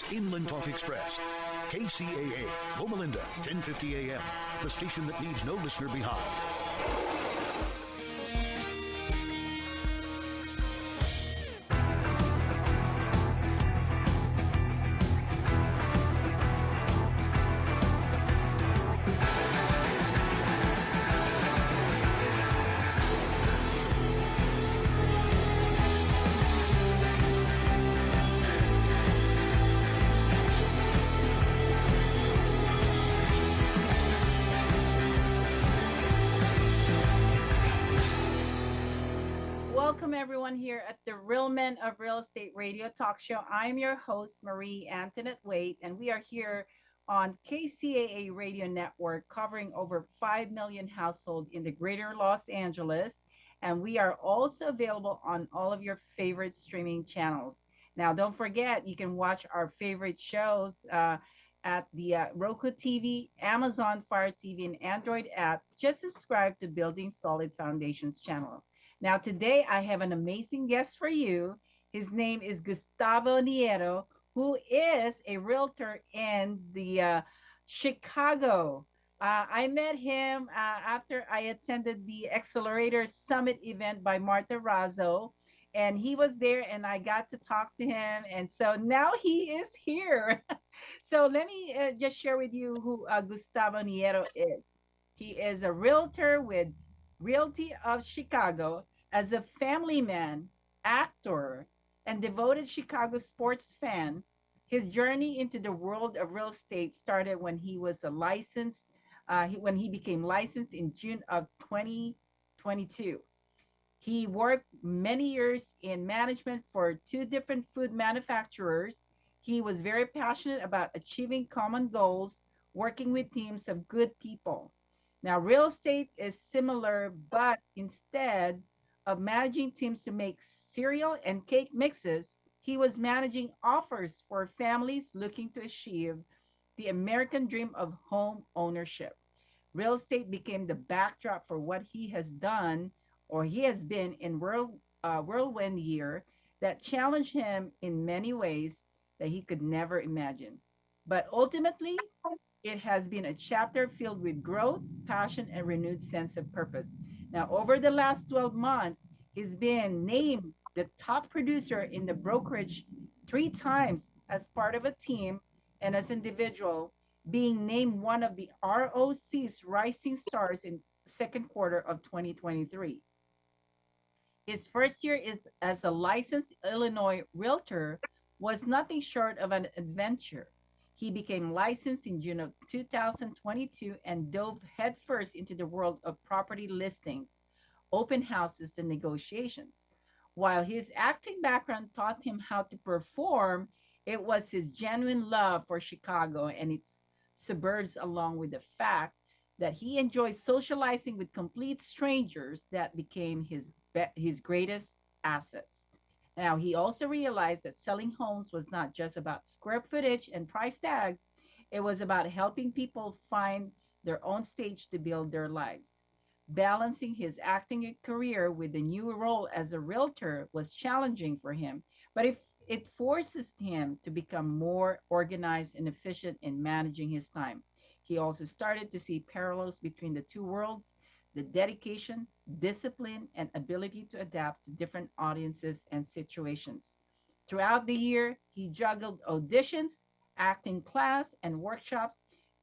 is Inland Talk Express. KCAA, Loma Linda, 1050 AM. The station that leaves no listener behind. Welcome everyone here at the Real Men of Real Estate Radio Talk Show. I'm your host, Marie Antoinette Waite, and we are here on KCAA Radio Network covering over 5 million households in the greater Los Angeles. And we are also available on all of your favorite streaming channels. Now, don't forget, you can watch our favorite shows at the Roku TV, Amazon Fire TV, and Android app. Just subscribe to Building Solid Foundations channel. Now, today I have an amazing guest for you. His name is Gustavo Nieto, who is a realtor in the Chicago. I met him after I attended the Accelerator Summit event by Martha Razzo, and he was there and I got to talk to him. And so now he is here. So let me just share with you who Gustavo Nieto is. He is a realtor with Realty of Chicago. As a family man, actor, and devoted Chicago sports fan, his journey into the world of real estate started when he was when he became licensed in June of 2022. He worked many years in management for two different food manufacturers. He was very passionate about achieving common goals, working with teams of good people. Now, real estate is similar, but instead of managing teams to make cereal and cake mixes, he was managing offers for families looking to achieve the American dream of home ownership. Real estate became the backdrop for what he has done, or he has been in whirlwind year that challenged him in many ways that he could never imagine. But ultimately, it has been a chapter filled with growth, passion, and renewed sense of purpose. Now, over the last 12 months, he's been named the top producer in the brokerage 3 times as part of a team and as individual, being named one of the ROC's rising stars in second quarter of 2023. His first year is as a licensed Illinois realtor was nothing short of an adventure. He became licensed in June of 2022 and dove headfirst into the world of property listings, open houses, and negotiations. While his acting background taught him how to perform, it was his genuine love for Chicago and its suburbs, along with the fact that he enjoys socializing with complete strangers, that became his greatest assets. Now, he also realized that selling homes was not just about square footage and price tags, it was about helping people find their own stage to build their lives. Balancing his acting career with the new role as a realtor was challenging for him, but it forces him to become more organized and efficient in managing his time. He also started to see parallels between the two worlds, the dedication, discipline, and ability to adapt to different audiences and situations. Throughout the year, he juggled auditions, acting class, and workshops,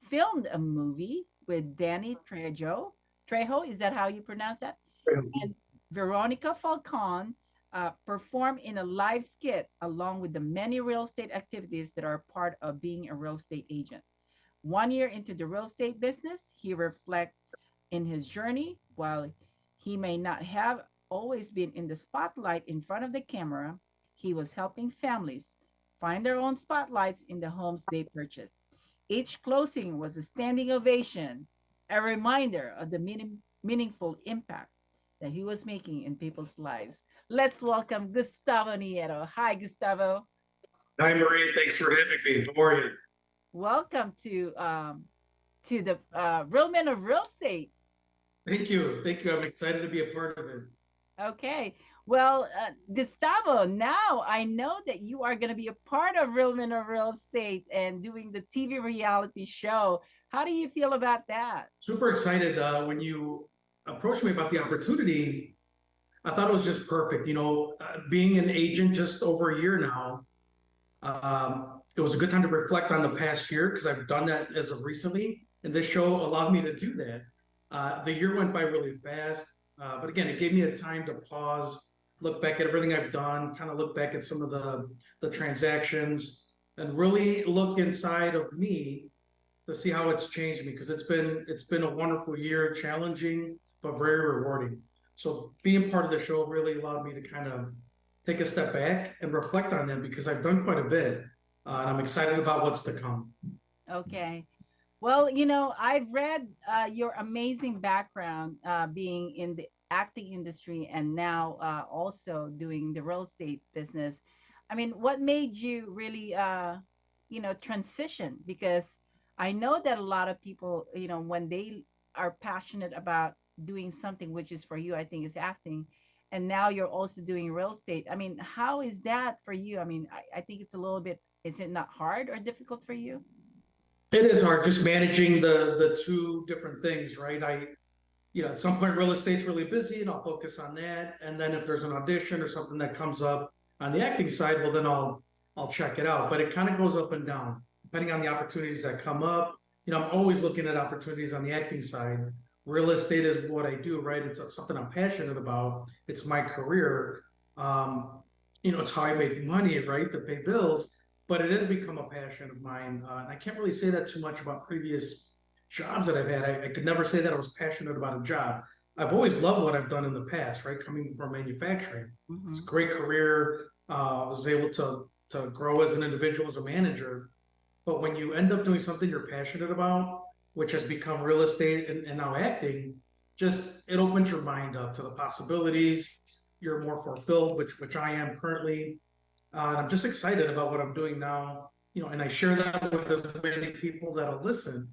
filmed a movie with Danny Trejo. Trejo, is that how you pronounce that? And Veronica Falcon performed in a live skit along with the many real estate activities that are part of being a real estate agent. 1 year into the real estate business, he reflects in his journey. While he may not have always been in the spotlight in front of the camera, he was helping families find their own spotlights in the homes they purchased. Each closing was a standing ovation, a reminder of the meaningful impact that he was making in people's lives. Let's welcome Gustavo Nieto. Hi, Gustavo. Hi, Marie. Thanks for having me. How are you? Welcome to the Real Men of Real Estate. Thank you. Thank you. I'm excited to be a part of it. Okay. Well, Gustavo, now I know that you are going to be a part of Real Men of Real Estate and doing the TV reality show. How do you feel about that? Super excited when you approached me about the opportunity. I thought it was just perfect. Being an agent just over a year now, it was a good time to reflect on the past year because I've done that as of recently, and this show allowed me to do that. The year went by really fast, but again, it gave me a time to pause, look back at everything I've done, kind of look back at some of the transactions, and really look inside of me to see how it's changed me because it's been a wonderful year, challenging but very rewarding. So being part of the show really allowed me to kind of take a step back and reflect on them because I've done quite a bit, and I'm excited about what's to come. Okay. Well, I've read your amazing background being in the acting industry and now also doing the real estate business. I mean, what made you really, transition? Because I know that a lot of people, when they are passionate about doing something, which is for you, I think is acting, and now you're also doing real estate. I mean, how is that for you? I mean, I think it's a little bit, is it not hard or difficult for you? It is hard just managing the two different things, right? At some point, real estate's really busy, and I'll focus on that. And then if there's an audition or something that comes up on the acting side, well, then I'll check it out. But it kind of goes up and down depending on the opportunities that come up. I'm always looking at opportunities on the acting side. Real estate is what I do, right? It's something I'm passionate about. It's my career. It's how I make money, right, to pay bills. But it has become a passion of mine. And I can't really say that too much about previous jobs that I've had. I could never say that I was passionate about a job. I've always loved what I've done in the past, right? Coming from manufacturing, it's a Hmm. great career. I was able to grow as an individual, as a manager. But when you end up doing something you're passionate about, which has become real estate and now acting, just it opens your mind up to the possibilities. You're more fulfilled, which I am currently. And I'm just excited about what I'm doing now, and I share that with as many people that'll listen,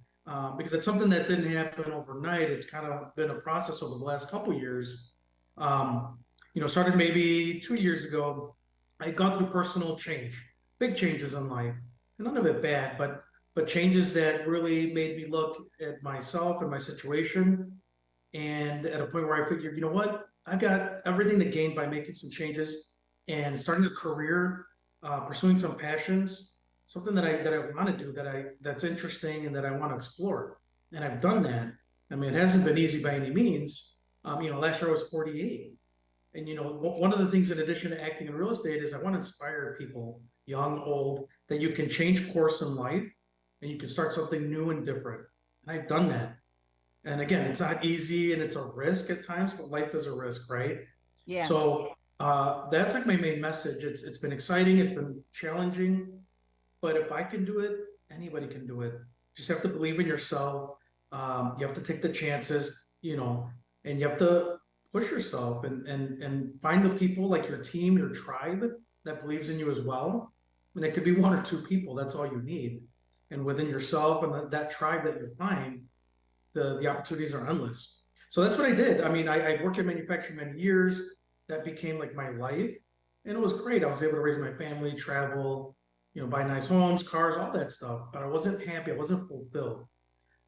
because it's something that didn't happen overnight. It's kind of been a process over the last couple of years. Started maybe 2 years ago. I'd gone through personal change, big changes in life, none of it bad, but changes that really made me look at myself and my situation, and at a point where I figured, you know what, I've got everything to gain by making some changes and starting a career, pursuing some passions, something that I want to do, that's interesting and that I want to explore. And I've done that. I mean, it hasn't been easy by any means. Last year I was 48. And one of the things in addition to acting in real estate is I want to inspire people, young, old, that you can change course in life and you can start something new and different. And I've done that. And again, it's not easy and it's a risk at times, but life is a risk, right? Yeah. So that's like my main message. It's been exciting, it's been challenging, but if I can do it, anybody can do it. You just have to believe in yourself. You have to take the chances, and you have to push yourself and find the people like your team, your tribe that believes in you as well. And it could be one or two people. That's all you need. And within yourself and that tribe that you find, the opportunities are endless. So that's what I did. I mean, I worked in manufacturing many years. That became like my life, and it was great. I was able to raise my family, travel, buy nice homes, cars, all that stuff. But I wasn't happy. I wasn't fulfilled.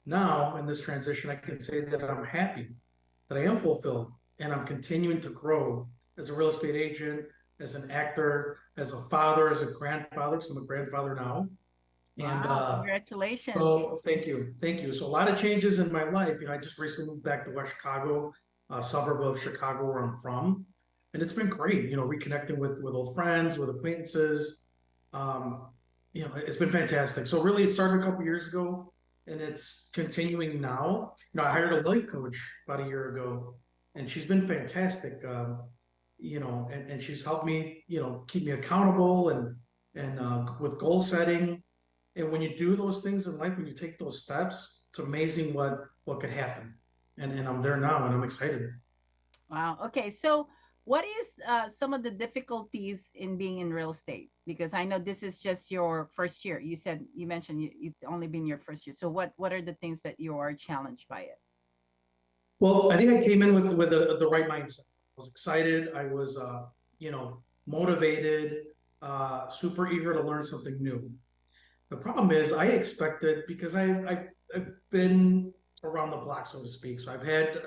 Now in this transition, I can say that I'm happy, that I am fulfilled, and I'm continuing to grow as a real estate agent, as an actor, as a father, as a grandfather. So I'm a grandfather now, and Wow, congratulations. so thank you, thank you. So a lot of changes in my life. I just recently moved back to West Chicago, a suburb of Chicago where I'm from, and it's been great. Reconnecting with old friends, with acquaintances. It's been fantastic. So really, it started a couple years ago, and it's continuing now. I hired a life coach about a year ago, and she's been fantastic. And she's helped me, keep me accountable and with goal setting. And when you do those things in life, when you take those steps, it's amazing what could happen. And I'm there now, and I'm excited. Wow. Okay. So, what is some of the difficulties in being in real estate? Because I know this is just your first year. You mentioned it's only been your first year. So, what are the things that you are challenged by it? Well, I think I came in with the right mindset. was excited. I was, motivated, super eager to learn something new. The problem is I expected, because I've been around the block, so to speak. So I've had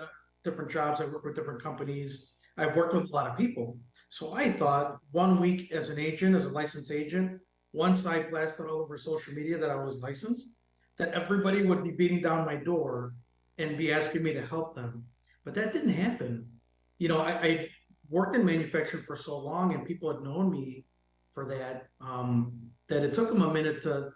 different jobs. I've worked with different companies. I've worked with a lot of people. So I thought 1 week as an agent, as a licensed agent, once I blasted all over social media that I was licensed, that everybody would be beating down my door and be asking me to help them. But that didn't happen. I worked in manufacturing for so long, and people had known me for that, that it took them a minute to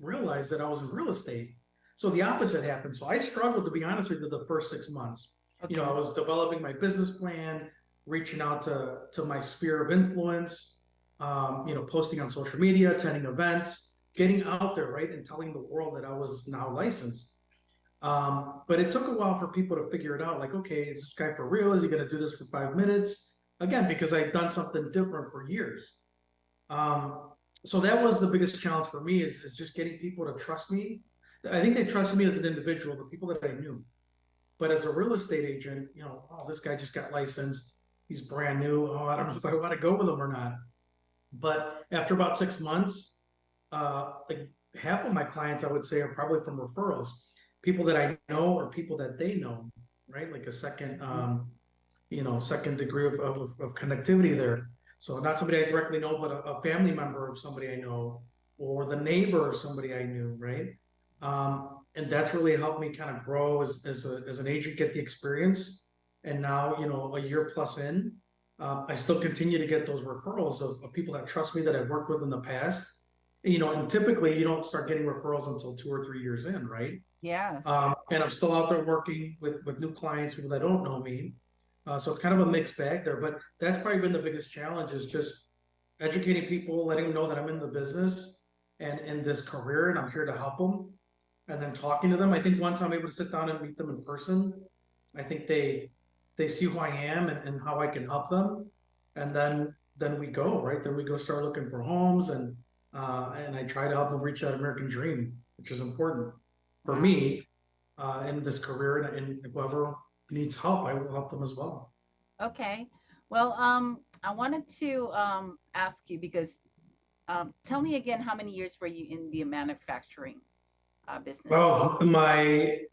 realize that I was in real estate. So the opposite happened. So I struggled, to be honest with you, the first 6 months. Okay. I was developing my business plan, reaching out to my sphere of influence, posting on social media, attending events, getting out there, right, and telling the world that I was now licensed. But it took a while for people to figure it out. Like, okay, is this guy for real? Is he going to do this for 5 minutes? Again, because I'd done something different for years. So that was the biggest challenge for me, is just getting people to trust me. I think they trusted me as an individual, the people that I knew. But as a real estate agent, oh, this guy just got licensed. He's brand new. Oh, I don't know if I want to go with him or not. But after about 6 months, like half of my clients, I would say, are probably from referrals, people that I know or people that they know, right? Like a second, second degree of connectivity there. So not somebody I directly know, but a family member of somebody I know, or the neighbor of somebody I knew, right? And that's really helped me kind of grow as an agent, get the experience. And now, a year plus in, I still continue to get those referrals of people that trust me, that I've worked with in the past. And typically you don't start getting referrals until 2 or 3 years in, right? Yes. And I'm still out there working with new clients, people that don't know me. So it's kind of a mixed bag there, but that's probably been the biggest challenge, is just educating people, letting them know that I'm in the business and in this career, and I'm here to help them. And then talking to them. I think once I'm able to sit down and meet them in person, I think they see who I am and how I can help them. And then we go, right? Then we go start looking for homes, and I try to help them reach that American dream, which is important for me in this career. And whoever needs help, I will help them as well. Okay. Well, I wanted to ask you, because tell me again, how many years were you in the manufacturing business? Well, 20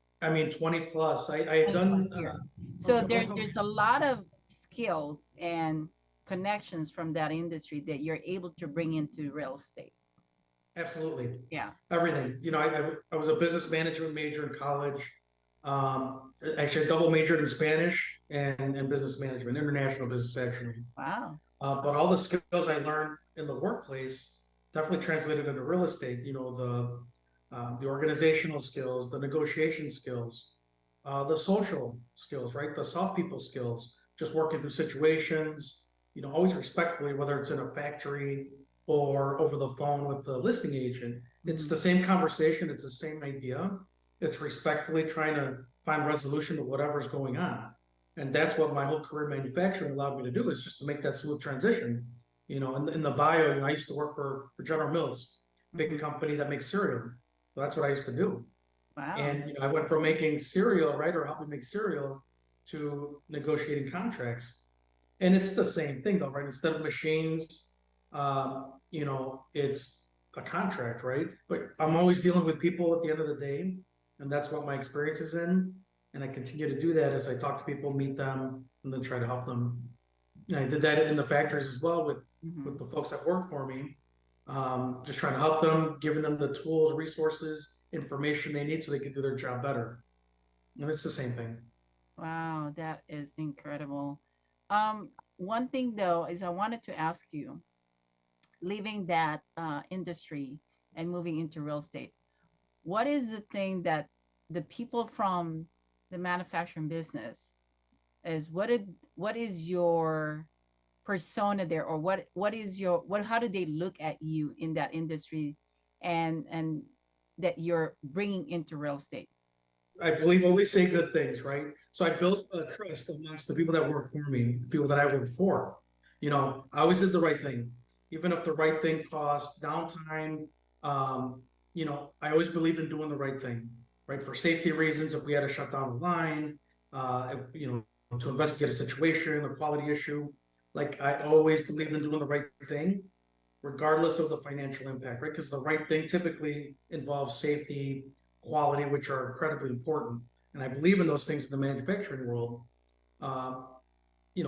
plus. I had 20 done. plus years. So there's a lot of skills and connections from that industry that you're able to bring into real estate. Absolutely. Yeah. Everything. I was a business management major in college. Actually, I double majored in Spanish and business management, international business, actually. Wow. But all the skills I learned in the workplace definitely translated into real estate. The organizational skills, the negotiation skills, the social skills, right? The soft people skills, just working through situations, always respectfully, whether it's in a factory or over the phone with the listing agent. It's the same conversation. It's the same idea. It's respectfully trying to find resolution to whatever's going on. And that's what my whole career in manufacturing allowed me to do, is just to make that smooth transition. In the bio, I used to work for General Mills, big company that makes cereal. So that's what I used to do. Wow. And I went from making cereal, right, or helping make cereal, to negotiating contracts. And it's the same thing though, right? Instead of machines, it's a contract, right? But I'm always dealing with people at the end of the day, and that's what my experience is in. And I continue to do that as I talk to people, meet them, and then try to help them. I did that in the factories as well with the folks that work for me. Just trying to help them, giving them the tools, resources, information they need so they can do their job better. And it's the same thing. Wow, that is incredible. One thing though is I wanted to ask you, leaving that industry and moving into real estate, what is the thing that the people from the manufacturing business is, what is your persona there, or what is your, how do they look at you in that industry and that you're bringing into real estate? I believe only say good things, right? So I built a trust amongst the people that work for me, the people that I work for. I always did the right thing, even if the right thing cost downtime. I always believed in doing the right thing, right? For safety reasons, if we had to shut down the line, if to investigate a situation, a quality issue. Like I always believe in doing the right thing, regardless of the financial impact, right? Because the right thing typically involves safety, quality, which are incredibly important. And I believe in those things in the manufacturing world. Uh,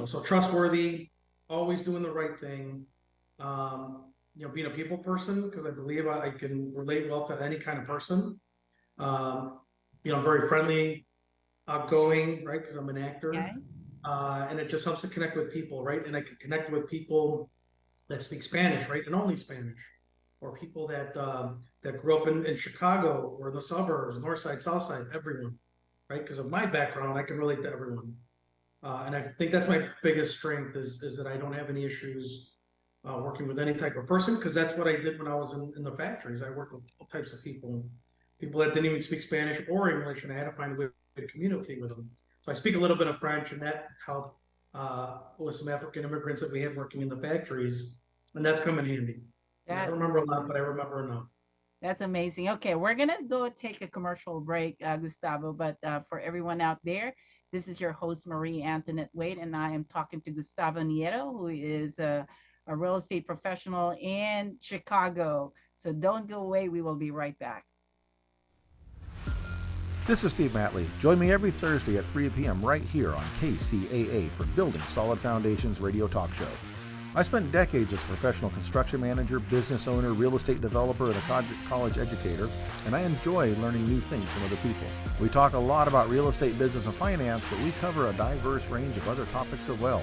so trustworthy, always doing the right thing. Being a people person, because I believe I can relate well to any kind of person. I'm very friendly, outgoing, right? Because I'm an actor. Okay. And it just helps to connect with people, right? And I can connect with people that speak Spanish, right? And only Spanish, or people that grew up in Chicago or the suburbs, north side, south side, everyone, right? Because of my background, I can relate to everyone. And I think that's my biggest strength is that I don't have any issues working with any type of person, because that's what I did when I was in the factories. I worked with all types of people that didn't even speak Spanish or English, and I had to find a way to communicate with them. So I speak a little bit of French, and that helped with some African immigrants that we had working in the factories, and that's come in handy. I don't remember a lot, but I remember enough. That's amazing. Okay, we're gonna go take a commercial break, Gustavo. But for everyone out there, this is your host Marie Antoinette Wade, and I am talking to Gustavo Nieto, who is a real estate professional in Chicago. So don't go away. We will be right back. This is Steve Matley. Join me every Thursday at 3 p.m. right here on KCAA for Building Solid Foundations radio talk show. I spent decades as a professional construction manager, business owner, real estate developer, and a college educator, and I enjoy learning new things from other people. We talk a lot about real estate, business, and finance, but we cover a diverse range of other topics as well.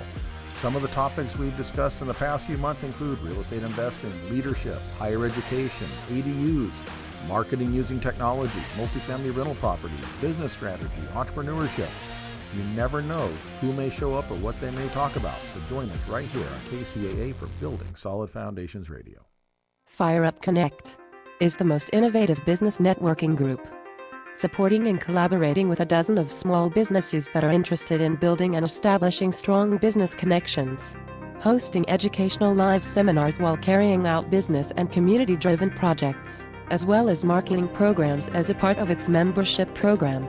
Some of the topics we've discussed in the past few months include real estate investing, leadership, higher education, ADUs, marketing using technology, multifamily rental properties, business strategy, entrepreneurship. You never know who may show up or what they may talk about, so join us right here on KCAA for Building Solid Foundations Radio. FireUp Connect is the most innovative business networking group, supporting and collaborating with a dozen of small businesses that are interested in building and establishing strong business connections, hosting educational live seminars while carrying out business and community-driven projects, as well as marketing programs as a part of its membership program.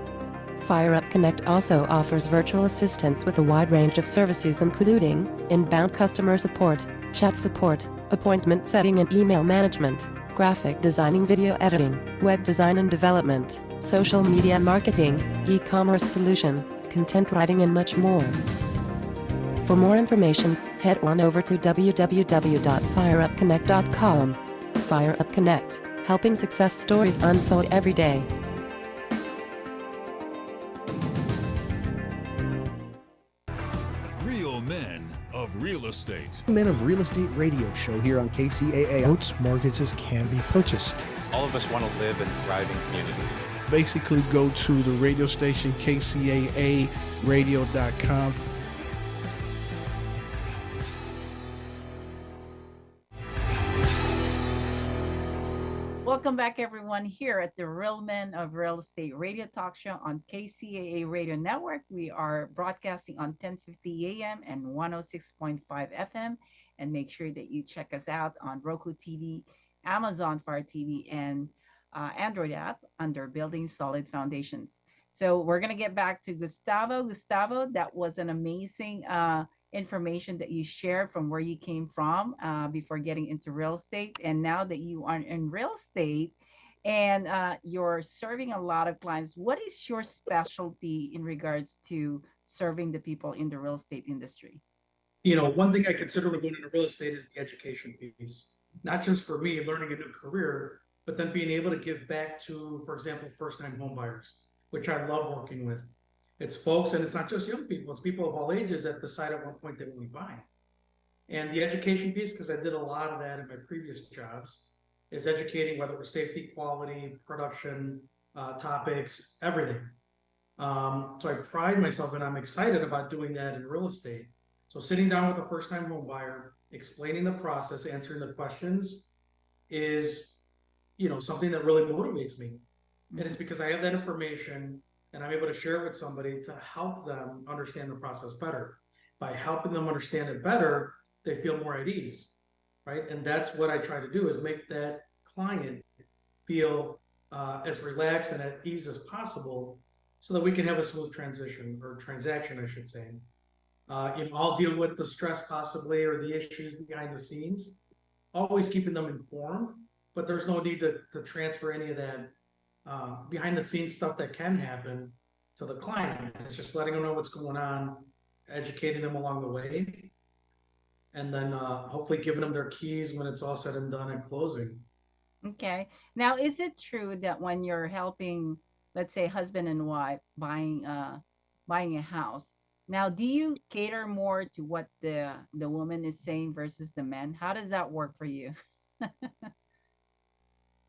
FireUp Connect also offers virtual assistance with a wide range of services including inbound customer support, chat support, appointment setting and email management, graphic designing, video editing, web design and development, social media marketing, e-commerce solution, content writing and much more. For more information, head on over to www.fireupconnect.com. FireUp Connect, helping success stories unfold every day. Real Men of Real Estate. Men of Real Estate radio show here on KCAA. Boats, mortgages can be purchased. All of us want to live in thriving communities. Basically, go to the radio station, KCAARealMenofRealEstateonSun8Oct2023. Welcome back, everyone, here at the Real Men of Real Estate radio talk show on KCAA Radio Network. We are broadcasting on 1050 AM and 106.5 FM. And make sure that you check us out on Roku TV, Amazon Fire TV, and Android app under Building Solid Foundations. So we're going to get back to Gustavo. Gustavo, that was an amazing information that you shared from where you came from before getting into real estate. And now that you are in real estate and you're serving a lot of clients, what is your specialty in regards to serving the people in the real estate industry? One thing I consider when going into real estate is the education piece. Not just for me learning a new career, but then being able to give back to, for example, first-time home buyers, which I love working with. It's folks, and it's not just young people, it's people of all ages that decide at one point they want to buy. And the education piece, because I did a lot of that in my previous jobs, is educating, whether it was safety, quality, production, topics, everything. So I pride myself and I'm excited about doing that in real estate. So sitting down with a first-time home buyer, explaining the process, answering the questions is, something that really motivates me. And it's because I have that information and I'm able to share it with somebody to help them understand the process better. By helping them understand it better, they feel more at ease, right? And that's what I try to do, is make that client feel as relaxed and at ease as possible, so that we can have a smooth transition or transaction, I should say. I'll deal with the stress possibly or the issues behind the scenes, always keeping them informed, but there's no need to transfer any of that behind the scenes stuff that can happen to the client. It's just letting them know what's going on, educating them along the way, and then hopefully giving them their keys when it's all said and done at closing. Okay. Now, is it true that when you're helping, let's say, husband and wife buying a house, now do you cater more to what the woman is saying versus the man? How does that work for you?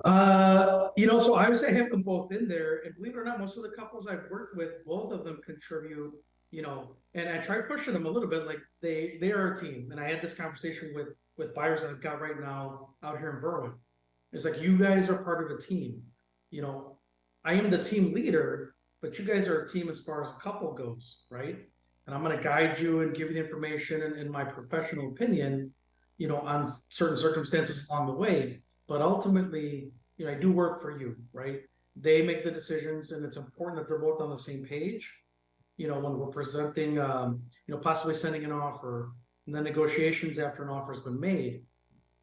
So I would say have them both in there, and believe it or not, most of the couples I've worked with, both of them contribute, and I try pushing them a little bit, like they are a team. And I had this conversation with buyers that I've got right now out here in Berwyn. It's like, you guys are part of a team. I am the team leader, but you guys are a team as far as a couple goes, right? And I'm going to guide you and give you the information and my professional opinion, on certain circumstances along the way. But ultimately, I do work for you, right? They make the decisions, and it's important that they're both on the same page. When we're presenting, possibly sending an offer, and then negotiations after an offer has been made,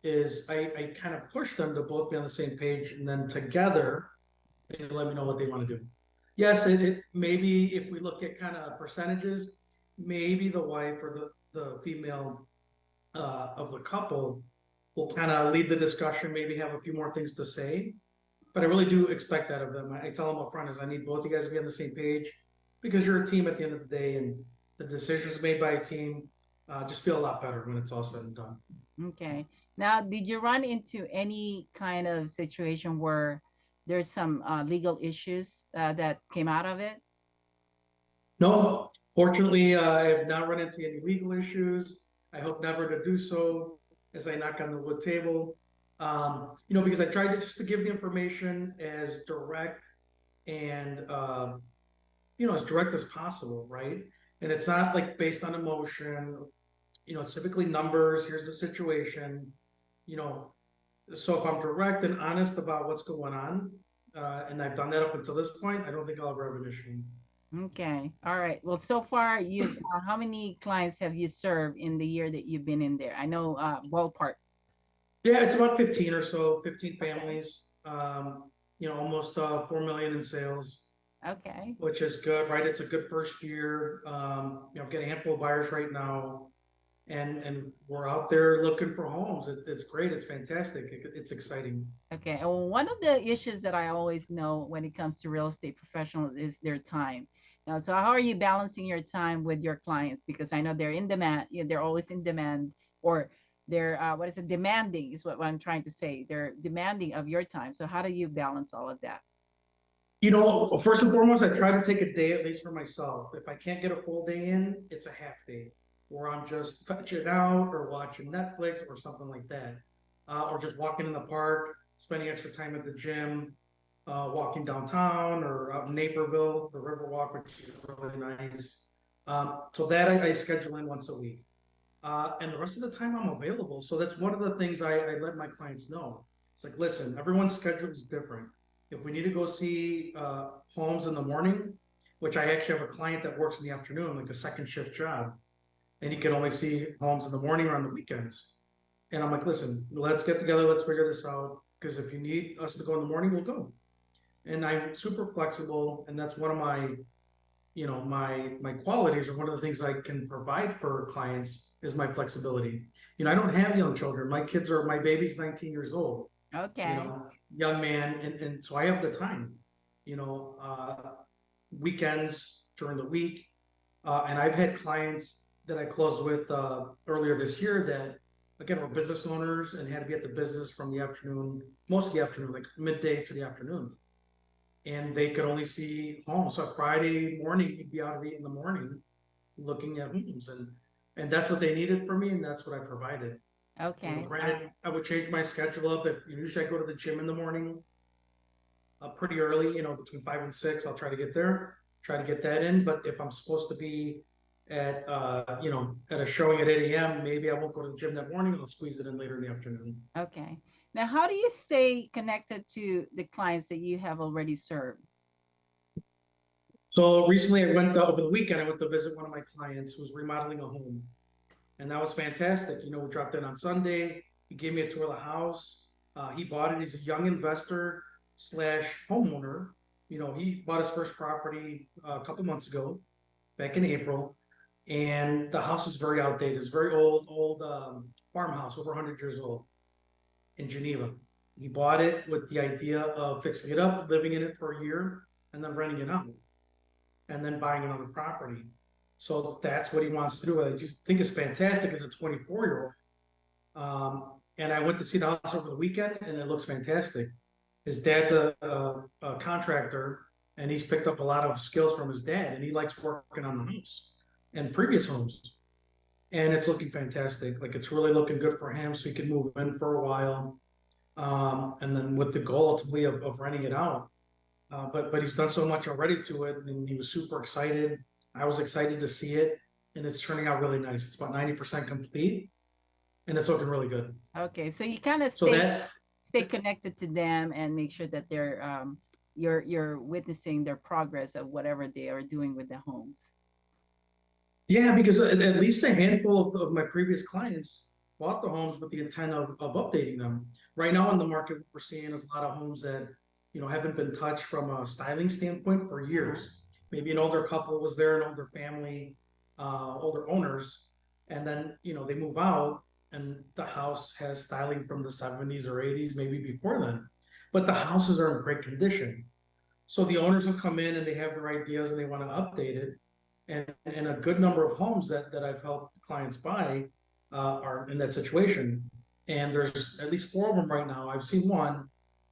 is I kind of push them to both be on the same page, and then together they let me know what they want to do. Yes, it maybe if we look at kind of percentages, maybe the wife or the female of the couple will kind of lead the discussion, maybe have a few more things to say. But I really do expect that of them. I tell them up front is I need both you guys to be on the same page, because you're a team at the end of the day, and the decisions made by a team just feel a lot better when it's all said and done. Okay. Now, did you run into any kind of situation where there's some legal issues that came out of it? No, fortunately, I have not run into any legal issues. I hope never to do so as I knock on the wood table. Because I tried to give the information as direct and, as direct as possible, right? And it's not like based on emotion, it's typically numbers, here's the situation, so if I'm direct and honest about what's going on, and I've done that up until this point, I don't think I'll ever have an issue. Okay. All right. Well, so far, how many clients have you served in the year that you've been in there? I know ballpark. Yeah, it's about 15 or so, 15 families, almost 4 million in sales. Okay. Which is good, right? It's a good first year. I've got a handful of buyers right now, and we're out there looking for homes. It's great. It's fantastic. It's exciting. Okay. Well, one of the issues that I always know when it comes to real estate professionals is their time. Now, so how are you balancing your time with your clients? Because I know they're in demand. They're always in demand, or they're demanding is what I'm trying to say. They're demanding of your time. So how do you balance all of that? First and foremost, I try to take a day at least for myself. If I can't get a full day in, it's a half day where I'm just fetching out or watching Netflix or something like that, or just walking in the park, spending extra time at the gym, walking downtown or out in Naperville, the Riverwalk, which is really nice. So that I schedule in once a week. And the rest of the time I'm available. So that's one of the things I let my clients know. It's like, listen, everyone's schedule is different. If we need to go see homes in the morning, which I actually have a client that works in the afternoon, like a second shift job, and he can only see homes in the morning or on the weekends. And I'm like, listen, let's get together, let's figure this out, because if you need us to go in the morning, we'll go. And I'm super flexible, and that's one of my, my qualities, or one of the things I can provide for clients is my flexibility. I don't have young children. My baby's 19 years old. Okay. Young man, and so I have the time, weekends during the week, and I've had clients that I closed with earlier this year that, again, were business owners and had to be at the business from the afternoon, most of the afternoon, like midday to the afternoon, and they could only see homes. So Friday morning, you'd be out at 8 in the morning looking at homes, and that's what they needed from me, and that's what I provided. Okay. Granted, I would change my schedule up. If usually I go to the gym in the morning pretty early, between 5 and 6, I'll try to get there, try to get that in. But if I'm supposed to be at, at a showing at 8 a.m., maybe I won't go to the gym that morning. I'll squeeze it in later in the afternoon. Okay. Now, how do you stay connected to the clients that you have already served? So recently I went over the weekend, I went to visit one of my clients who was remodeling a home. And that was fantastic. You know, we dropped in on Sunday. He gave me a tour of the house. He bought it. He's a young investor slash homeowner. You know, he bought his first property a couple months ago, back in April. And the house is very outdated. It's very old farmhouse, over 100 years old in Geneva. He bought it with the idea of fixing it up, living in it for a year, and then renting it out, and then buying another property. So that's what he wants to do. I just think it's fantastic as a 24-year-old. And I went to see the house over the weekend, and it looks fantastic. His dad's a contractor, and he's picked up a lot of skills from his dad, and he likes working on the house and previous homes. And it's looking fantastic. Like, it's really looking good for him, so he can move in for a while. And then with the goal ultimately of renting it out. But he's done so much already to it, and he was super excited. I was excited to see it, and it's turning out really nice. It's about 90% complete, and it's looking really good. Okay, so you kind of stay connected to them and make sure that they're you're witnessing their progress of whatever they are doing with the homes. Yeah, because at least a handful of my previous clients bought the homes with the intent of updating them. Right now in the market, what we're seeing is a lot of homes that, you know, haven't been touched from a styling standpoint for years. Maybe an older couple was there, an older family, older owners, and then, you know, they move out and the house has styling from the 70s or 80s, maybe before then. But the houses are in great condition. So the owners will come in and they have their ideas and they want to update it. And a good number of homes that I've helped clients buy are in that situation. And there's at least 4 of them right now. I've seen one,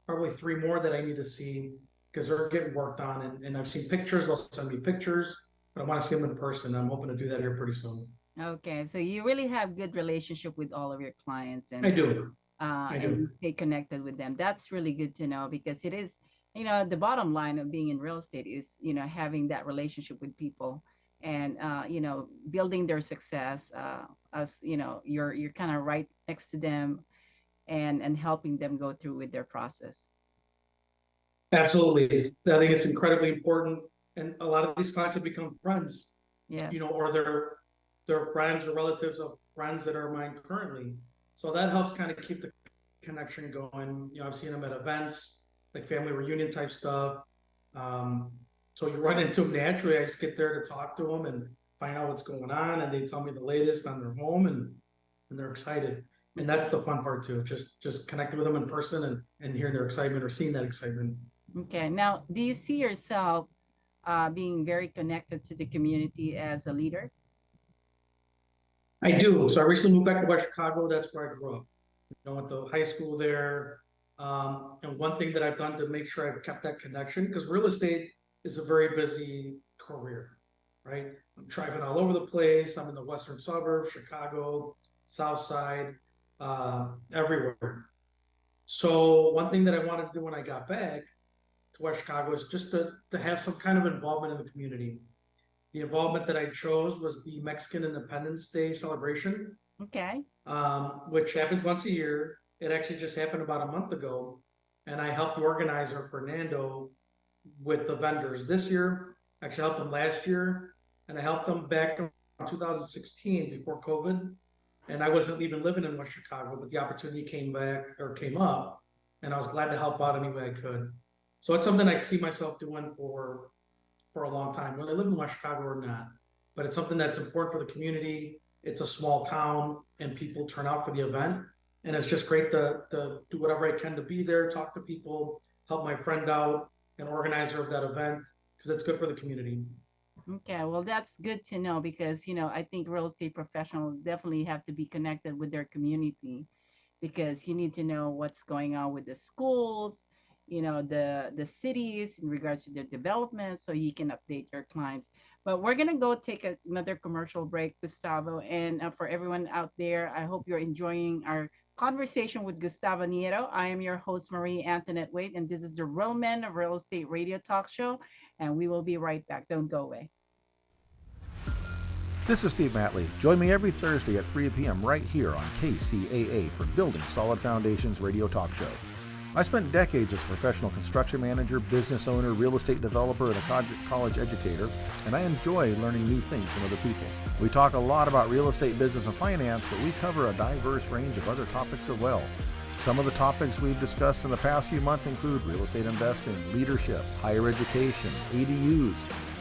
probably 3 more that I need to see, because they're getting worked on, and I've seen pictures. They'll send me pictures, but I want to see them in person. I'm hoping to do that here pretty soon. Okay, so you really have good relationship with all of your clients, and I do. And you stay connected with them. That's really good to know, because it is, you know, the bottom line of being in real estate is, you know, having that relationship with people, and you know, building their success. As you know, you're kind of right next to them, and helping them go through with their process. Absolutely. I think it's incredibly important. And a lot of these clients have become friends. Yeah. You know, or they're friends or relatives of friends that are mine currently. So that helps kind of keep the connection going. You know, I've seen them at events, like family reunion type stuff. So you run into them naturally. I just get there to talk to them and find out what's going on, and they tell me the latest on their home, and they're excited. And that's the fun part too, just connecting with them in person and hearing their excitement or seeing that excitement. Okay, now, do you see yourself being very connected to the community as a leader? I do. So I recently moved back to West Chicago. That's where I grew up. I went to high school there. And one thing that I've done to make sure I've kept that connection, because real estate is a very busy career, right? I'm driving all over the place. I'm in the western suburbs, Chicago, South Side, everywhere. So one thing that I wanted to do when I got back to West Chicago is just to have some kind of involvement in the community. The involvement that I chose was the Mexican Independence Day celebration. Okay. Which happens once a year. It actually just happened about a month ago. And I helped the organizer, Fernando, with the vendors this year. Actually, I helped them last year. And I helped them back in 2016 before COVID. And I wasn't even living in West Chicago, but the opportunity came up. And I was glad to help out any way I could. So it's something I see myself doing for a long time, whether I live in West Chicago or not. But it's something that's important for the community. It's a small town, and people turn out for the event. And it's just great to do whatever I can to be there, talk to people, help my friend out, an organizer of that event, because it's good for the community. Okay, well, that's good to know, because, you know, I think real estate professionals definitely have to be connected with their community, because you need to know what's going on with the schools, you know, the cities in regards to their development, so you can update your clients. But we're gonna go take another commercial break, Gustavo, and for everyone out there, I hope you're enjoying our conversation with Gustavo Nieto. I am your host, Marie Antoinette Waite, and this is the Real Men of Real Estate Radio Talk Show, and we will be right back. Don't go away. This is Steve Matley. Join me every Thursday at 3 p.m. right here on KCAA for Building Solid Foundations Radio Talk Show. I spent decades as a professional construction manager, business owner, real estate developer, and a college educator, and I enjoy learning new things from other people. We talk a lot about real estate, business, and finance, but we cover a diverse range of other topics as well. Some of the topics we've discussed in the past few months include real estate investing, leadership, higher education, ADUs,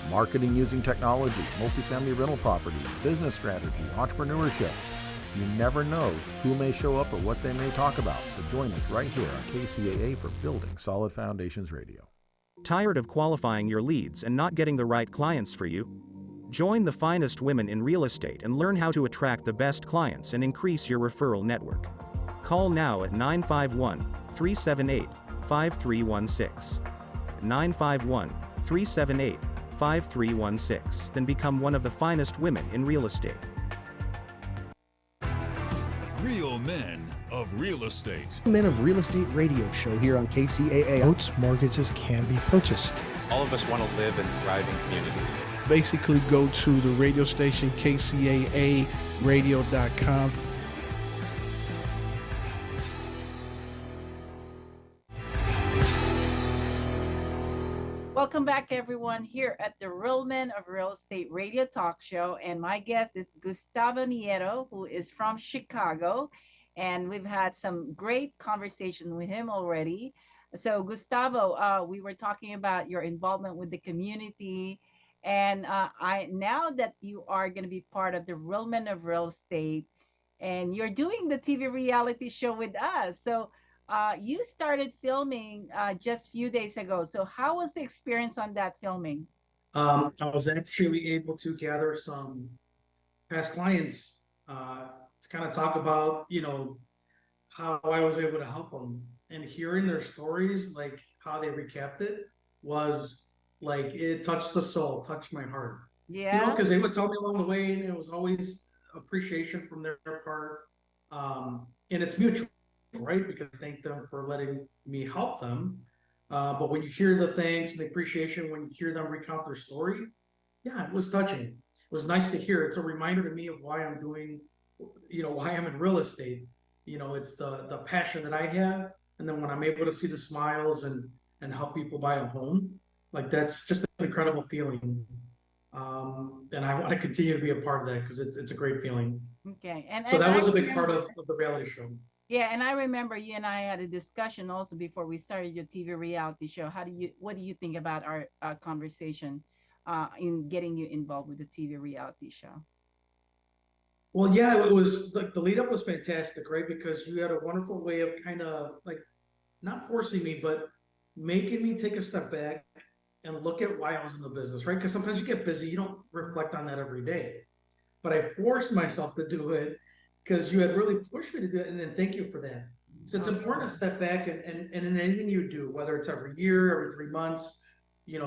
marketing using technology, multifamily rental properties, business strategy, entrepreneurship. You never know who may show up or what they may talk about, so join us right here on KCAA for Building Solid Foundations Radio. Tired of qualifying your leads and not getting the right clients for you? Join the finest women in real estate and learn how to attract the best clients and increase your referral network. Call now at 951-378-5316. 951-378-5316 and become one of the finest women in real estate. Real Men of Real Estate. Men of Real Estate radio show here on KCAA. Boats, mortgages can be purchased. All of us want to live in thriving communities. Basically, go to the radio station KCAARealMenofRealEstateonSun8Oct2023. Welcome back, everyone, here at the Real Men of Real Estate radio talk show. And my guest is Gustavo Nieto, who is from Chicago. And we've had some great conversation with him already. So, Gustavo, we were talking about your involvement with the community. And now that you are going to be part of the Real Men of Real Estate, and you're doing the TV reality show with us. So, you started filming just a few days ago. So how was the experience on that filming? I was actually able to gather some past clients to kind of talk about, how I was able to help them. And hearing their stories, like how they recapped it, was like, it touched the soul, touched my heart. Yeah. Because they would tell me along the way, and it was always appreciation from their part. And it's mutual. Right, because I thank them for letting me help them. But when you hear the thanks and the appreciation, when you hear them recount their story, yeah, it was touching. It was nice to hear. It's a reminder to me of why I'm doing, why I'm in real estate. It's the passion that I have, and then when I'm able to see the smiles and help people buy a home, like that's just an incredible feeling. And I want to continue to be a part of that because it's a great feeling. Okay, and so that was a big part of the reality show. Yeah, and I remember you and I had a discussion also before we started your TV reality show. What do you think about our conversation in getting you involved with the TV reality show? Well, yeah, it was like the lead up was fantastic, right? Because you had a wonderful way of kind of like not forcing me, but making me take a step back and look at why I was in the business, right? Because sometimes you get busy, you don't reflect on that every day. But I forced myself to do it because you had really pushed me to do it, and then thank you for that. So it's important to step back and anything you do, whether it's every year, every 3 months,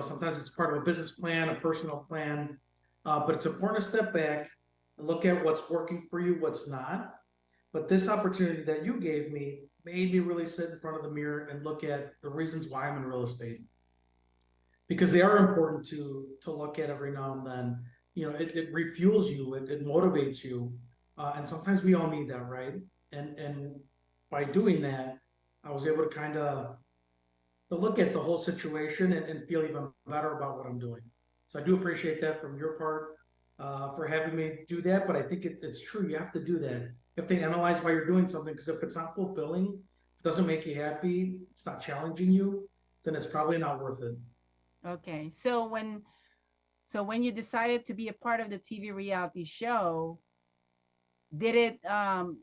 sometimes it's part of a business plan, a personal plan, but it's important to step back and look at what's working for you, what's not. But this opportunity that you gave me made me really sit in front of the mirror and look at the reasons why I'm in real estate, because they are important to look at every now and then. It refuels you, it motivates you. And sometimes we all need that, right? And by doing that, I was able to kind of look at the whole situation and feel even better about what I'm doing. So I do appreciate that from your part for having me do that. But I think it's true. You have to do that. You have to analyze why you're doing something, because if it's not fulfilling, if it doesn't make you happy, it's not challenging you, then it's probably not worth it. Okay. So when you decided to be a part of the TV reality show, did it from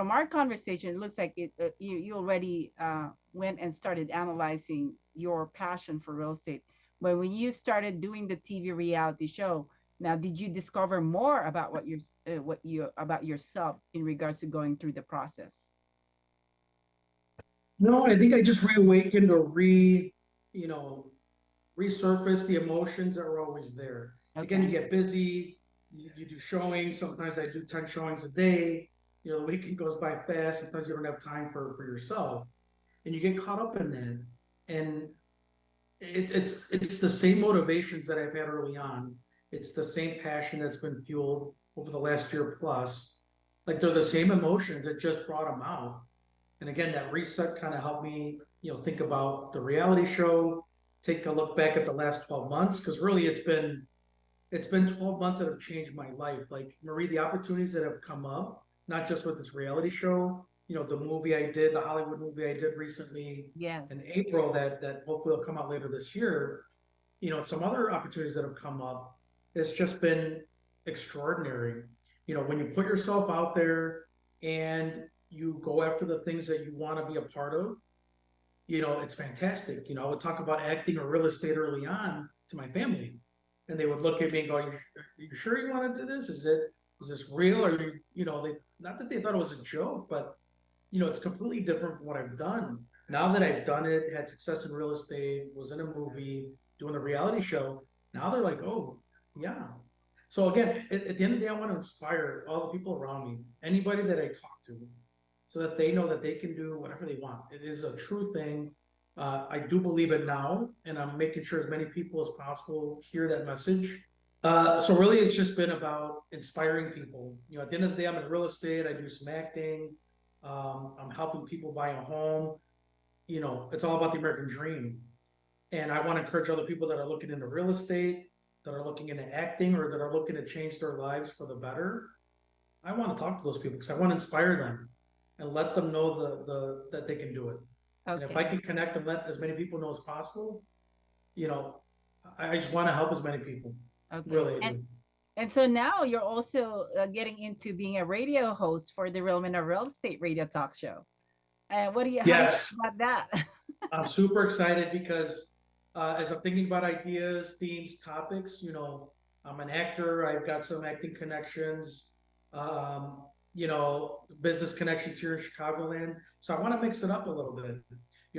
our conversation, it looks like you already went and started analyzing your passion for real estate. But when you started doing the TV reality show, now did you discover more about about yourself in regards to going through the process? No, I think I just reawakened or resurfaced the emotions that were always there. Okay. Again, you get busy. You do showings. Sometimes I do 10 showings a day. The weekend goes by fast. Sometimes you don't have time for yourself, and you get caught up in that. And it's the same motivations that I've had early on. It's the same passion that's been fueled over the last year plus. Like they're the same emotions. It just brought them out. And again, that reset kind of helped me, think about the reality show, take a look back at the last 12 months, because really it's been 12 months that have changed my life. Like, Marie, the opportunities that have come up, not just with this reality show, the movie I did, the Hollywood movie I did recently Yes. in April that hopefully will come out later this year, some other opportunities that have come up, it's just been extraordinary. When you put yourself out there and you go after the things that you want to be a part of, it's fantastic. I would talk about acting or real estate early on to my family, and they would look at me and go, "You sure you want to do this? Is this real?" Or not that they thought it was a joke, but it's completely different from what I've done. Now that I've done it, had success in real estate, was in a movie, doing a reality show, now they're like, "Oh, yeah." So again, at the end of the day, I want to inspire all the people around me, anybody that I talk to, so that they know that they can do whatever they want. It is a true thing. I do believe it now, and I'm making sure as many people as possible hear that message. So really, it's just been about inspiring people. At the end of the day, I'm in real estate. I do some acting. I'm helping people buy a home. It's all about the American dream. And I want to encourage other people that are looking into real estate, that are looking into acting, or that are looking to change their lives for the better. I want to talk to those people because I want to inspire them and let them know that they can do it. Okay. And if I can connect and let as many people know as possible, I just want to help as many people. Okay. Really. And so now you're also getting into being a radio host for the Real Men of Real Estate radio talk show. What do you think about that? I'm super excited because as I'm thinking about ideas, themes, topics, I'm an actor. I've got some acting connections, business connections here in Chicagoland. So I want to mix it up a little bit.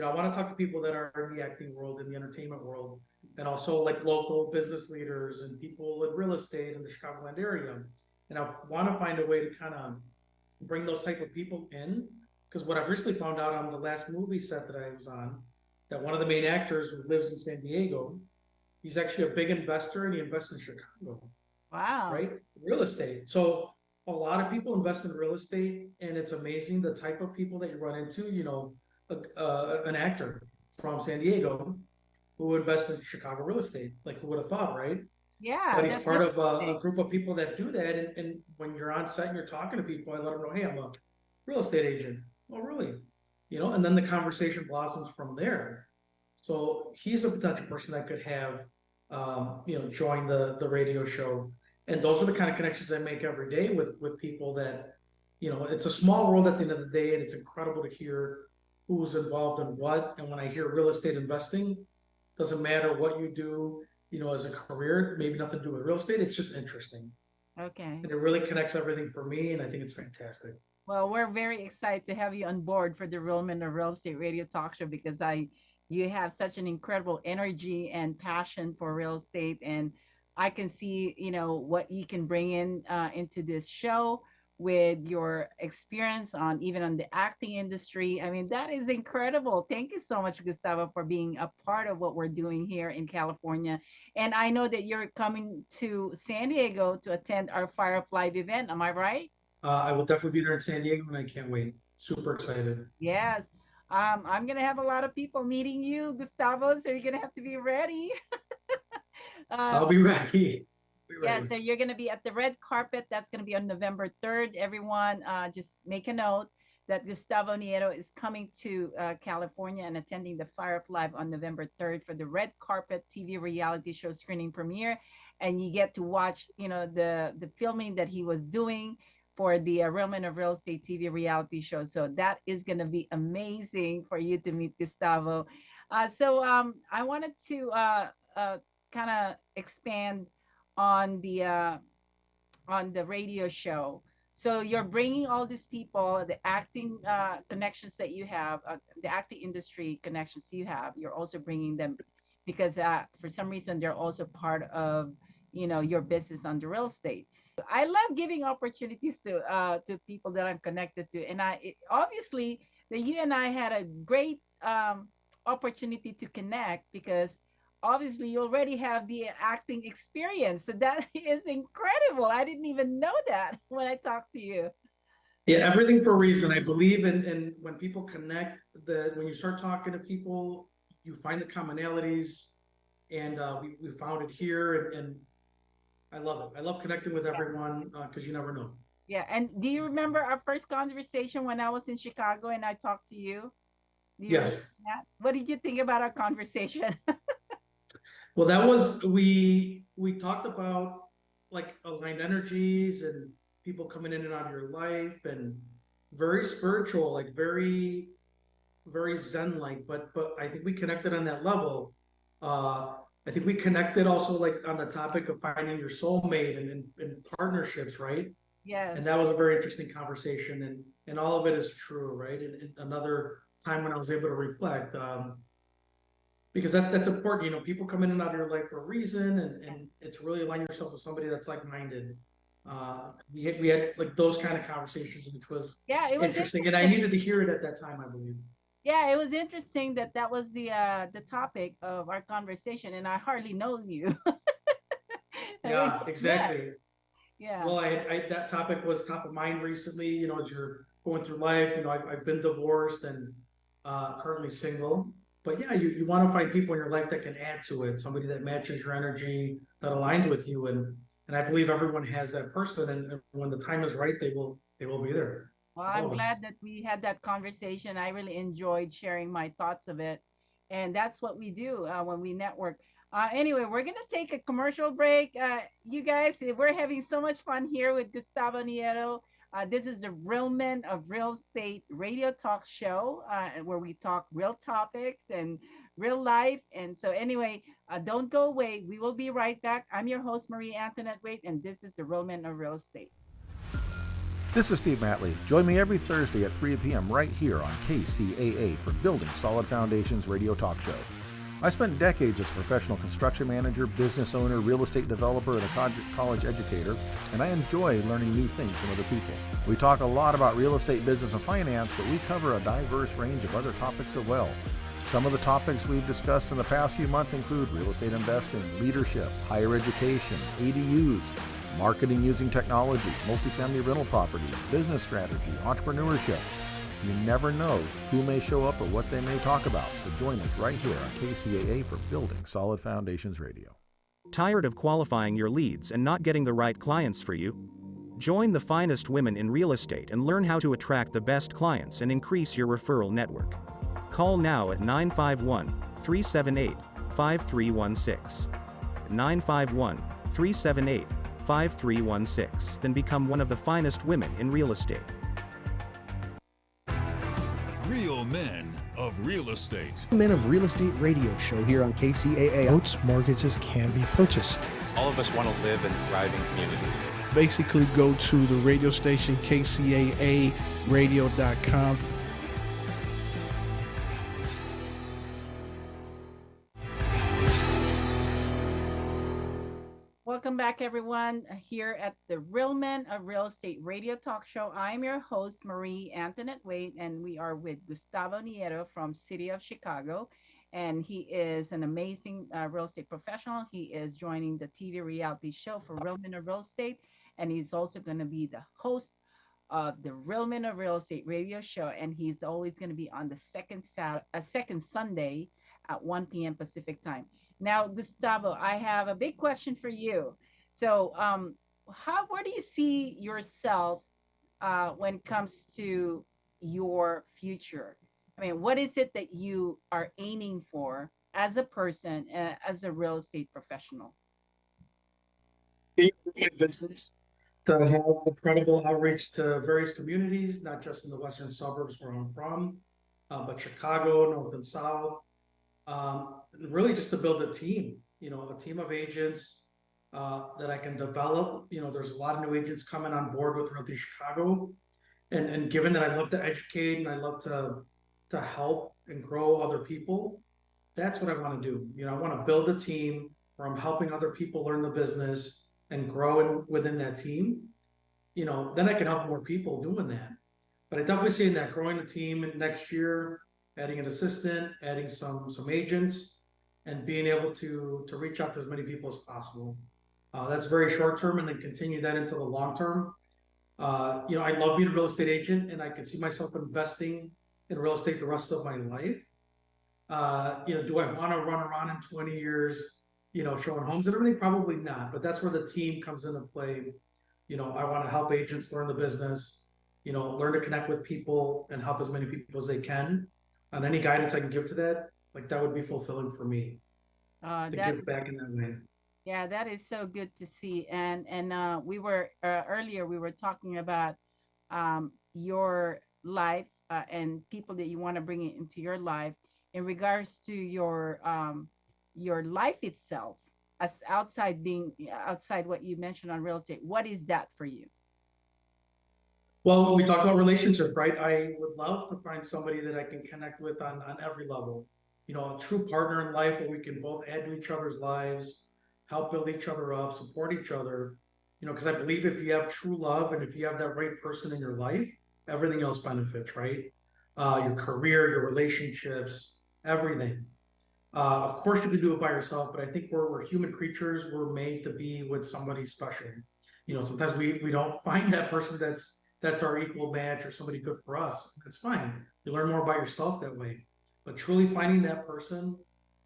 I want to talk to people that are in the acting world, in the entertainment world, and also like local business leaders and people in real estate in the Chicagoland area. And I want to find a way to kind of bring those type of people in, because what I've recently found out on the last movie set that I was on, that one of the main actors who lives in San Diego, he's actually a big investor and he invests in Chicago. Wow. Right? Real estate. So a lot of people invest in real estate, and it's amazing the type of people that you run into. An actor from San Diego who invests in Chicago real estate. Like, who would have thought, right? Yeah. But he's part of a group of people that do that. And when you're on set and you're talking to people, I let them know, "Hey, I'm a real estate agent." "Oh, really?" And then the conversation blossoms from there. So he's a potential person that could have, join the radio show. And those are the kind of connections I make every day with people that, it's a small world at the end of the day, and it's incredible to hear who's involved in what. And when I hear real estate investing, doesn't matter what you do, as a career, maybe nothing to do with real estate. It's just interesting. Okay. And it really connects everything for me, and I think it's fantastic. Well, we're very excited to have you on board for the Real Men of Real Estate radio talk show, because you have such an incredible energy and passion for real estate, and I can see, what you can bring in into this show with your experience even on the acting industry. I mean, that is incredible. Thank you so much, Gustavo, for being a part of what we're doing here in California. And I know that you're coming to San Diego to attend our Fire Up Live event. Am I right? I will definitely be there in San Diego, and I can't wait. Super excited. Yes. I'm going to have a lot of people meeting you, Gustavo, so you're going to have to be ready. I'll be ready. Yeah, so you're going to be at the red carpet. That's going to be on November 3rd. Everyone, just make a note that Gustavo Nieto is coming to California and attending the Fire Up Live on November 3rd for the red carpet TV reality show screening premiere. And you get to watch, the filming that he was doing for the Real Men of Real Estate TV reality show. So that is going to be amazing for you to meet Gustavo. So I wanted to kind of expand on the radio show. So you're bringing all these people, the acting connections that you have, the acting industry connections you have. You're also bringing them because for some reason they're also part of your business on the real estate. I love giving opportunities to people that I'm connected to, and obviously that you and I had a great opportunity to connect, because obviously you already have the acting experience. So that is incredible. I didn't even know that when I talked to you. Yeah, everything for a reason. I believe in when people connect, when you start talking to people, you find the commonalities, and we found it here, and I love it. I love connecting with everyone because you never know. Yeah. And do you remember our first conversation when I was in Chicago and I talked to you? Do you remember Yes. that? What did you think about our conversation? Well, that was we talked about like aligned energies and people coming in and out of your life, and very spiritual, like very Zen-like. But I think we connected on that level. I think we connected also like on the topic of finding your soulmate and partnerships, right? Yes. And that was a very interesting conversation, and all of it is true, right? And another time when I was able to reflect. Because that's important. You know, people come in and out of your life for a reason, and it's really align yourself with somebody that's like-minded. We had like those kind of conversations, which was Yeah, it was interesting, and I needed to hear it at that time, I believe. Yeah, it was interesting that that was the topic of our conversation, and I hardly know you. And we Yeah, just met. exactly. Yeah. Well, that topic was top of mind recently. You know, as you're going through life, you know, I've been divorced and currently single. But yeah, you want to find people in your life that can add to it, somebody that matches your energy, that aligns with you, and I believe everyone has that person, and when the time is right, they will be there. Well, All I'm of us. glad that we had that conversation. I really enjoyed sharing my thoughts of it. And that's what we do when we network. Anyway, we're going to take a commercial break. You guys, we're having so much fun here with Gustavo Nieto. This is the Real Men of Real Estate radio talk show where we talk real topics and real life. And so, anyway, don't go away. We will be right back. I'm your host, Marie Antoinette Waite, and this is the Real Men of Real Estate. This is Steve Matley. Join me every Thursday at 3 p.m. right here on KCAA for Building Solid Foundations radio talk show. I spent decades as a professional construction manager, business owner, real estate developer, and a college educator, and I enjoy learning new things from other people. We talk a lot about real estate, business, and finance, but we cover a diverse range of other topics as well. Some of the topics we've discussed in the past few months include real estate investing, leadership, higher education, ADUs, marketing using technology, multifamily rental properties, business strategy, entrepreneurship. You never know who may show up or what they may talk about, so join us right here on KCAA for Building Solid Foundations Radio. Tired of qualifying your leads and not getting the right clients for you? Join the finest women in real estate and learn how to attract the best clients and increase your referral network. Call now at 951-378-5316. 951-378-5316 and become one of the finest women in real estate. Real Men of Real Estate. Men of Real Estate radio show here on KCAA. Boats, mortgages can be purchased. All of us want to live in thriving communities. Basically, go to the radio station KCAARealMenofRealEstateonSun8Oct2023. Welcome back, everyone, here at the Real Men of Real Estate radio talk show. I'm your host, Marie Antoinette Waite, and we are with Gustavo Nieto from City of Chicago. And he is an amazing real estate professional. He is joining the TV reality show for Real Men of Real Estate, and he's also going to be the host of the Real Men of Real Estate radio show. And he's always going to be on the second Sunday at 1 p.m. Pacific time. Now, Gustavo, I have a big question for you. So, where do you see yourself when it comes to your future? I mean, what is it that you are aiming for as a person, as a real estate professional? Business to have incredible outreach to various communities, not just in the western suburbs where I'm from, but Chicago, North and South. Really just to build a team, you know, a team of agents that I can develop. You know, there's a lot of new agents coming on board with Realty Chicago. And given that I love to educate and I love to help and grow other people, that's what I want to do. You know, I want to build a team where I'm helping other people learn the business and grow within that team. You know, then I can help more people doing that. But I definitely see that growing the team next year, adding an assistant, adding some agents, and being able to reach out to as many people as possible. That's very short term, and then continue that into the long term. I love being a real estate agent, and I can see myself investing in real estate the rest of my life. Do I want to run around in 20 years, showing homes and everything? Probably not, but that's where the team comes into play. I want to help agents learn the business, learn to connect with people and help as many people as they can. And any guidance I can give to that, like that would be fulfilling for me to give back in that way. Yeah, that is so good to see. And we were earlier we were talking about your life and people that you want to bring into your life in regards to your life itself as outside what you mentioned on real estate. What is that for you? Well, when we talk about relationships, right? I would love to find somebody that I can connect with on every level. A true partner in life where we can both add to each other's lives, help build each other up, support each other. Because I believe if you have true love and if you have that right person in your life, everything else benefits, right? Your career, your relationships, everything. Of course, you can do it by yourself, but I think we're human creatures. We're made to be with somebody special. Sometimes we don't find that person that's our equal match or somebody good for us. That's fine. You learn more about yourself that way. But truly finding that person,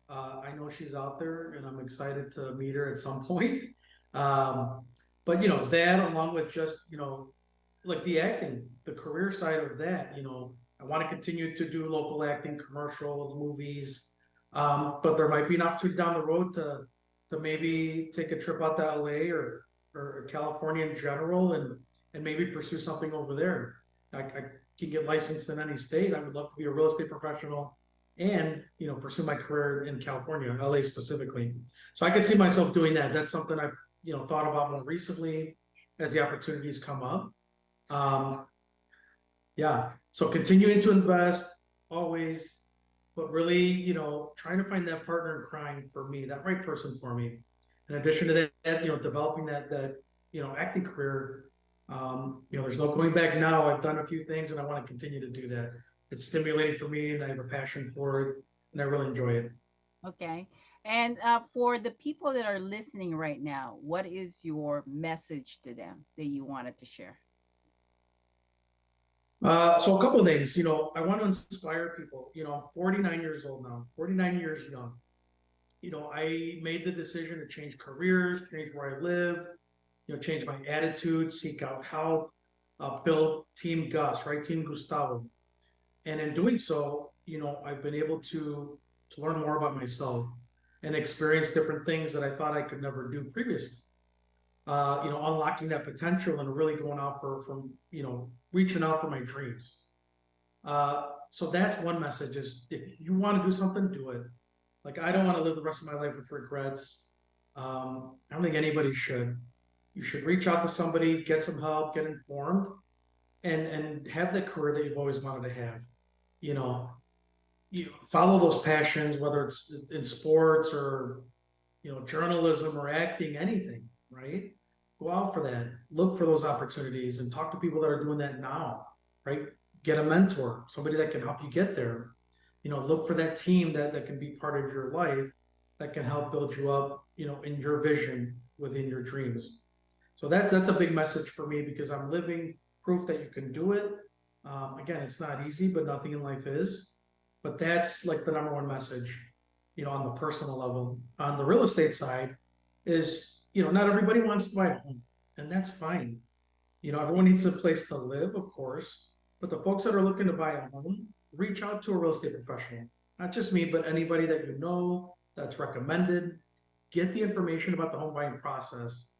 I know she's out there, and I'm excited to meet her at some point. But that along with just like the acting, the career side of that, I want to continue to do local acting, commercials, movies. But there might be an opportunity down the road to maybe take a trip out to LA or California in general and maybe pursue something over there. I can get licensed in any state. I would love to be a real estate professional and pursue my career in California, LA specifically. So I could see myself doing that. That's something I've thought about more recently as the opportunities come up. Yeah, so continuing to invest always, but really, trying to find that partner in crime for me, that right person for me. In addition to that, developing that acting career. There's no going back now. I've done a few things, and I want to continue to do that. It's stimulating for me, and I have a passion for it, and I really enjoy it. Okay. And for the people that are listening right now, what is your message to them that you wanted to share? So a couple of things, I want to inspire people. I'm 49 years old now, 49 years young. I made the decision to change careers, change where I live, change my attitude, seek out help, build Team Gus, right? Team Gustavo. And in doing so, I've been able to learn more about myself and experience different things that I thought I could never do previously. Unlocking that potential and really going out from reaching out for my dreams. So that's one message is if you want to do something, do it. Like, I don't want to live the rest of my life with regrets. I don't think anybody should. You should reach out to somebody, get some help, get informed, and have the career that you've always wanted to have. You follow those passions, whether it's in sports or, journalism or acting, anything, right? Go out for that. Look for those opportunities and talk to people that are doing that now, right? Get a mentor, somebody that can help you get there. Look for that team that can be part of your life, that can help build you up, in your vision within your dreams. So that's a big message for me because I'm living proof that you can do it. Again, it's not easy, but nothing in life is. But that's like the number one message, on the personal level. On the real estate side is, not everybody wants to buy a home, and that's fine. Everyone needs a place to live, of course, but the folks that are looking to buy a home, reach out to a real estate professional. Not just me, but anybody that that's recommended. Get the information about the home buying process,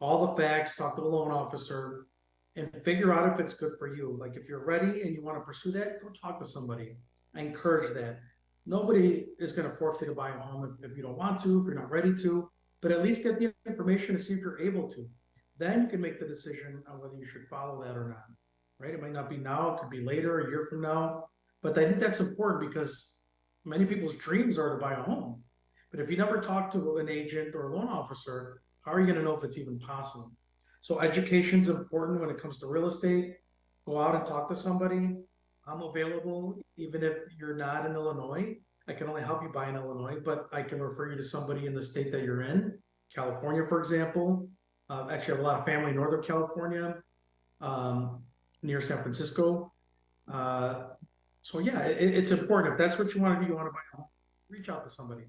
all the facts, talk to the loan officer, and figure out if it's good for you. Like, if you're ready and you want to pursue that, go talk to somebody. I encourage that. Nobody is going to force you to buy a home if you don't want to, if you're not ready to, but at least get the information to see if you're able to. Then you can make the decision on whether you should follow that or not, right? It might not be now, it could be later, a year from now, but I think that's important because many people's dreams are to buy a home. But if you never talk to an agent or a loan officer, how are you going to know if it's even possible? So education is important when it comes to real estate. Go out and talk to somebody. I'm available, even if you're not in Illinois. I can only help you buy in Illinois, but I can refer you to somebody in the state that you're in. California, for example. Actually, I have a lot of family in Northern California. near San Francisco. So yeah, it's important. If that's what you want to do, you want to buy a home, reach out to somebody,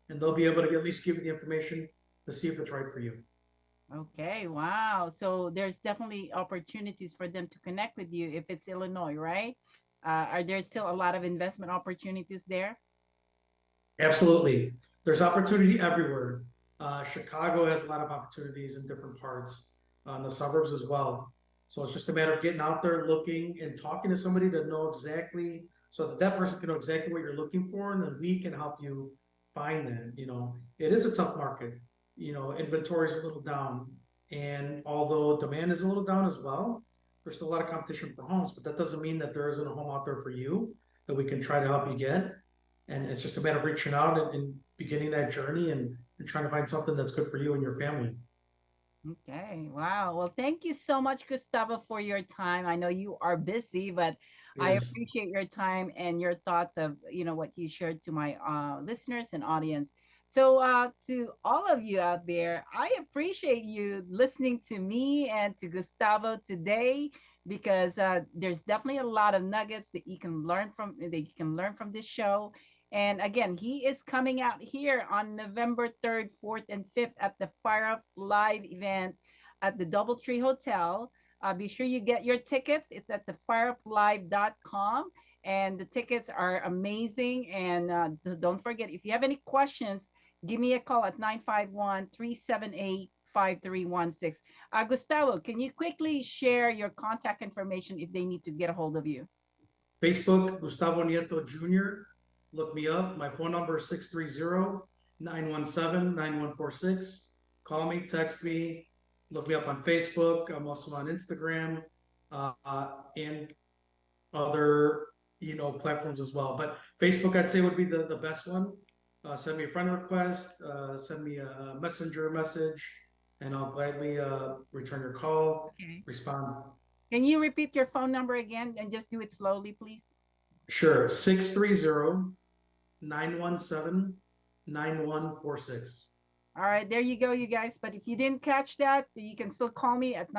and they'll be able to at least give you the information to see if it's right for you. Okay, wow. So there's definitely opportunities for them to connect with you if it's Illinois, right? Are there still a lot of investment opportunities there? Absolutely. There's opportunity everywhere. Chicago has a lot of opportunities in different parts, in the suburbs as well. So it's just a matter of getting out there, looking and talking to somebody to know exactly, so that that person can know exactly what you're looking for, and then we can help you find that. It is a tough market. Inventory is a little down, and although demand is a little down as well, there's still a lot of competition for homes, but that doesn't mean that there isn't a home out there for you that we can try to help you get. And it's just a matter of reaching out and beginning that journey and trying to find something that's good for you and your family. Okay, wow. Well, thank you so much, Gustavo, for your time. I know you are busy, but I Yes. appreciate your time and your thoughts of, what you shared to my listeners and audience. So, to all of you out there, I appreciate you listening to me and to Gustavo today because there's definitely a lot of nuggets that you can learn from this show. And again, he is coming out here on November 3rd, 4th, and 5th at the Fire Up Live event at the Doubletree Hotel. Be sure you get your tickets. It's at thefireuplive.com. And the tickets are amazing. And don't forget, if you have any questions, give me a call at 951-378-5316. Gustavo, can you quickly share your contact information if they need to get a hold of you? Facebook, Gustavo Nieto Jr. Look me up. My phone number is 630-917-9146. Call me, text me, look me up on Facebook. I'm also on Instagram and other platforms as well. But Facebook, I'd say, would be the best one. Send me a friend request, send me a messenger message, and I'll gladly return your call, respond. Can you repeat your phone number again and just do it slowly, please? Sure. 630-917-9146. All right, there you go, you guys. But if you didn't catch that, you can still call me at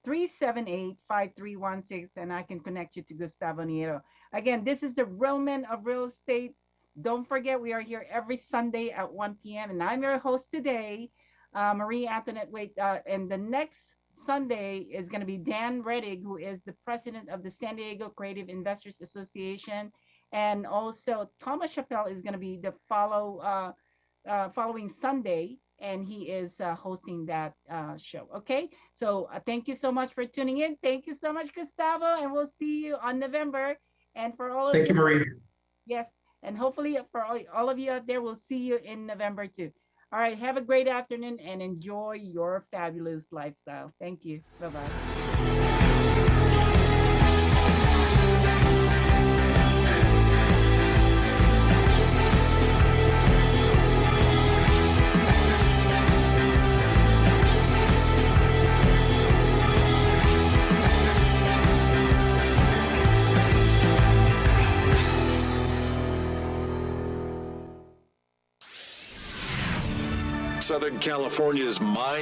951-378-5316, and I can connect you to Gustavo Nieto. Again, this is the Real Men of Real Estate. Don't forget, we are here every Sunday at 1 p.m. And I'm your host today, Marie Antoinette Waite. And the next Sunday is going to be Dan Reddig, who is the president of the San Diego Creative Investors Association. And also Thomas Chappelle is going to be the following Sunday, and he is hosting that show. Okay, so thank you so much for tuning in. Thank you so much, Gustavo, and we'll see you on November. And for all of Thank you, Marie. Yes, and hopefully for all of you out there, we'll see you in November too. All right, have a great afternoon and enjoy your fabulous lifestyle. Thank you. Bye-bye. Southern California's